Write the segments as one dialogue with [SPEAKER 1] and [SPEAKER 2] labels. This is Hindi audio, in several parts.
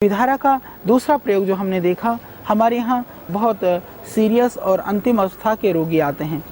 [SPEAKER 1] विधारा का दूसरा प्रयोग जो हमने देखा, हमारे यहाँ बहुत सीरियस और अंतिम अवस्था के रोगी आते हैं।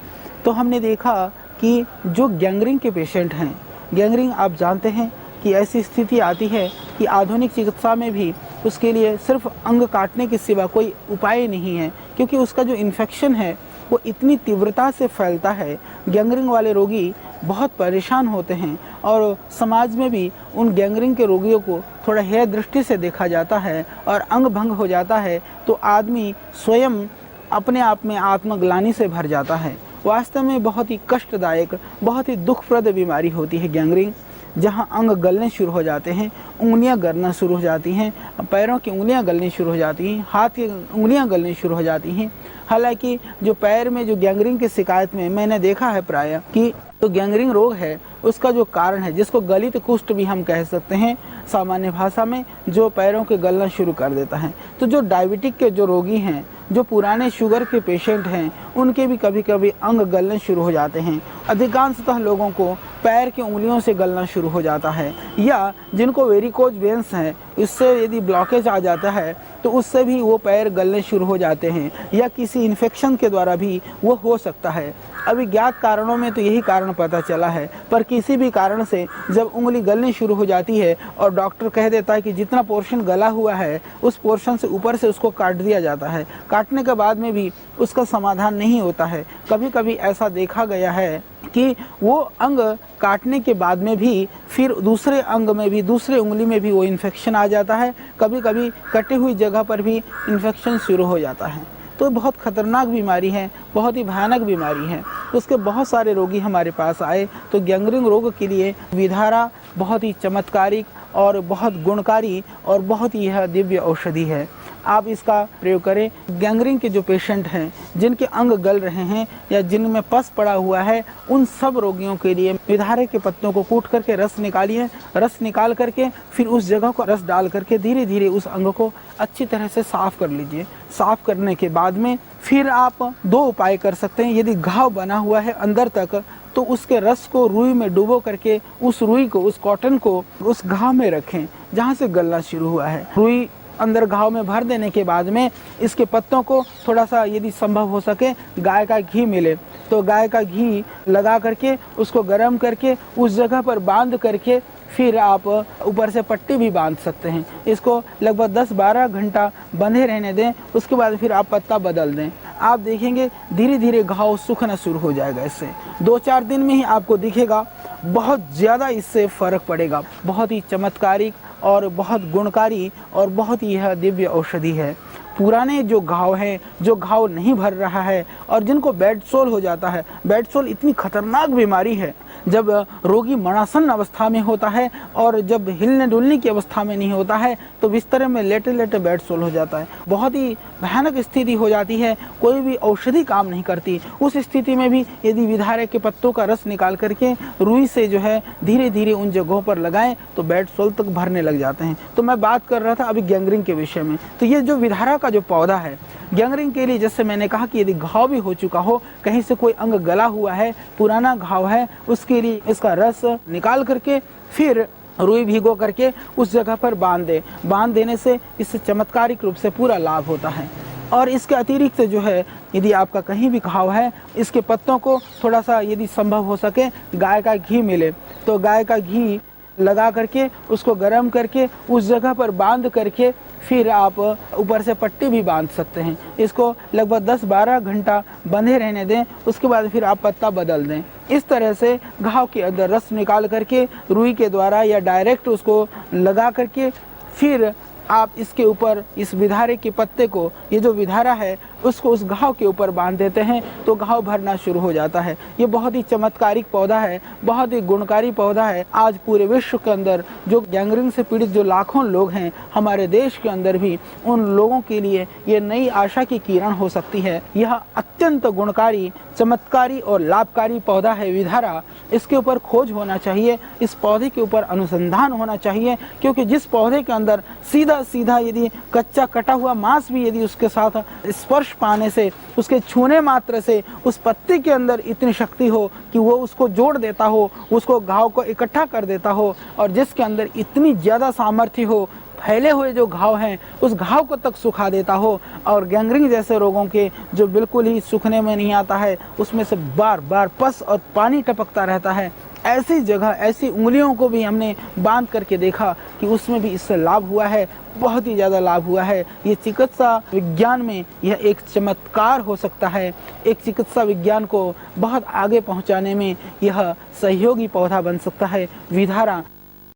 [SPEAKER 1] तो हमने देखा कि जो गैंग्रीन के पेशेंट हैं, गैंग्रीन आप जानते हैं कि ऐसी स्थिति आती है कि आधुनिक चिकित्सा में भी उसके लिए सिर्फ अंग काटने के सिवा कोई उपाय नहीं है, क्योंकि उसका जो इन्फेक्शन है वो इतनी तीव्रता से फैलता है। गैंग्रीन वाले रोगी बहुत परेशान होते हैं और समाज में भी उन गैंग्रीन के रोगियों को थोड़ा हेय दृष्टि से देखा जाता है और अंग भंग हो जाता है तो आदमी स्वयं अपने आप में आत्मग्लानि से भर जाता है। वास्तव में बहुत ही कष्टदायक, बहुत ही दुखप्रद बीमारी होती है गैंग्रीन, जहाँ अंग गलने शुरू हो जाते हैं, उंगलियां गलना शुरू हो जाती हैं, पैरों की उंगलियां गलनी शुरू हो जाती हैं, हाथ की उंगलियां गलनी शुरू हो जाती हैं। हालांकि जो पैर में जो गैंग्रीन की शिकायत में मैंने देखा है प्रायः कि तो गैंग्रीन रोग है उसका जो कारण है, जिसको गलित कुष्ठ भी हम कह सकते हैं सामान्य भाषा में, जो पैरों के गलना शुरू कर देता है। तो जो डायबिटिक के जो रोगी हैं, जो पुराने शुगर के पेशेंट हैं, उनके भी कभी कभी अंग गलने शुरू हो जाते हैं। अधिकांशतः लोगों को पैर की उंगलियों से गलना शुरू हो जाता है, या जिनको वेरिकोज वेन्स हैं इससे यदि ब्लॉकेज आ जाता है तो उससे भी वो पैर गलने शुरू हो जाते हैं, या किसी इन्फेक्शन के द्वारा भी वो हो सकता है। अभी ज्ञात कारणों में तो यही कारण पता चला है, पर किसी भी कारण से जब उंगली गलनी शुरू हो जाती है और डॉक्टर कह देता है कि जितना पोर्शन गला हुआ है उस पोर्शन से ऊपर से उसको काट दिया जाता है, काटने के बाद में भी उसका समाधान नहीं होता है। कभी कभी ऐसा देखा गया है कि वो अंग काटने के बाद में भी फिर दूसरे अंग में भी, दूसरे उंगली में भी वो इन्फेक्शन आ जाता है। कभी कभी कटी हुई जगह पर भी इन्फेक्शन शुरू हो जाता है। तो बहुत खतरनाक बीमारी है, बहुत ही भयानक बीमारी है। उसके बहुत सारे रोगी हमारे पास आए तो गैंग्रीन रोग के लिए विधारा बहुत ही चमत्कारिक और बहुत गुणकारी और बहुत ही यह दिव्य औषधि है। आप इसका प्रयोग करें। गैंग्रीन के जो पेशेंट हैं, जिनके अंग गल रहे हैं या जिनमें पस पड़ा हुआ है, उन सब रोगियों के लिए विधारे के पत्तों को कूट करके रस निकालिए। रस निकाल करके फिर उस जगह को रस डाल करके धीरे धीरे उस अंग को अच्छी तरह से साफ कर लीजिए। साफ करने के बाद में फिर आप दो उपाय कर सकते हैं। यदि घाव बना हुआ है अंदर तक तो उसके रस को रुई में डुबो करके उस रुई को, उस कॉटन को उस घाव में रखें जहाँ से गलना शुरू हुआ है। रुई अंदर घाव में भर देने के बाद में इसके पत्तों को थोड़ा सा यदि संभव हो सके गाय का घी मिले तो गाय का घी लगा करके उसको गर्म करके उस जगह पर बांध करके फिर आप ऊपर से पट्टी भी बांध सकते हैं। इसको लगभग 10-12 घंटा बंधे रहने दें, उसके बाद फिर आप पत्ता बदल दें। आप देखेंगे धीरे धीरे घाव सूखना शुरू हो जाएगा। इससे 2-4 दिन में ही आपको दिखेगा बहुत ज़्यादा इससे फ़र्क पड़ेगा। बहुत ही चमत्कारिक और बहुत गुणकारी और बहुत ही यह दिव्य औषधि है। पुराने जो घाव हैं, जो घाव नहीं भर रहा है और जिनको बेड सोल हो जाता है, बेड सोल इतनी खतरनाक बीमारी है जब रोगी मरणासन्न अवस्था में होता है और जब हिलने डुलने की अवस्था में नहीं होता है तो बिस्तर में लेटे लेटे बेड सोल हो जाता है। बहुत ही भयानक स्थिति हो जाती है, कोई भी औषधि काम नहीं करती। उस स्थिति में भी यदि विधारे के पत्तों का रस निकाल करके रुई से जो है धीरे धीरे उन जगहों पर लगाएं तो बेड सोल तक भरने लग जाते हैं। तो मैं बात कर रहा था अभी गैंग्रीन के विषय में। तो ये जो विधारा का जो पौधा है गैंग्रीन के लिए, जैसे मैंने कहा कि यदि घाव भी हो चुका हो, कहीं से कोई अंग गला हुआ है, पुराना घाव है, उसके लिए इसका रस निकाल करके फिर रुई भिगो करके उस जगह पर बांध देने से इससे चमत्कारिक रूप से पूरा लाभ होता है। और इसके अतिरिक्त जो है यदि आपका कहीं भी घाव है, इसके पत्तों को थोड़ा सा यदि संभव हो सके गाय का घी मिले तो गाय का घी लगा करके उसको गर्म करके उस जगह पर बांध करके फिर आप ऊपर से पट्टी भी बांध सकते हैं। इसको लगभग 10-12 घंटा बंधे रहने दें, उसके बाद फिर आप पत्ता बदल दें। इस तरह से घाव के अंदर रस निकाल करके रुई के द्वारा या डायरेक्ट उसको लगा करके फिर आप इसके ऊपर इस विधारे के पत्ते को, ये जो विधारा है उसको उस घाव के ऊपर बांध देते हैं तो घाव भरना शुरू हो जाता है। ये बहुत ही चमत्कारिक पौधा है, बहुत ही गुणकारी पौधा है। आज पूरे विश्व के अंदर जो गैंग्रीन से पीड़ित जो लाखों लोग हैं, हमारे देश के अंदर भी उन लोगों के लिए ये नई आशा की किरण हो सकती है। यह अत्यंत गुणकारी, चमत्कारी और लाभकारी पौधा है विधारा। इसके ऊपर खोज होना चाहिए, इस पौधे के ऊपर अनुसंधान होना चाहिए, क्योंकि जिस पौधे के अंदर सीधा सीधा यदि कच्चा कटा हुआ मांस भी यदि उसके साथ स्पर्श पाने से, उसके छूने मात्र से उस पत्ते के अंदर इतनी शक्ति हो कि वो उसको जोड़ देता हो, उसको घाव को इकट्ठा कर देता हो, और जिसके अंदर इतनी ज़्यादा सामर्थ्य हो फैले हुए जो घाव हैं उस घाव को तक सुखा देता हो, और गैंग्रीन जैसे रोगों के जो बिल्कुल ही सूखने में नहीं आता है, उसमें से बार बार पस और पानी टपकता रहता है, ऐसी जगह, ऐसी उंगलियों को भी हमने बांध करके देखा कि उसमें भी इससे लाभ हुआ है, बहुत ही ज़्यादा लाभ हुआ है। ये चिकित्सा विज्ञान में यह एक चमत्कार हो सकता है। एक चिकित्सा विज्ञान को बहुत आगे पहुंचाने में यह सहयोगी पौधा बन सकता है। विधारा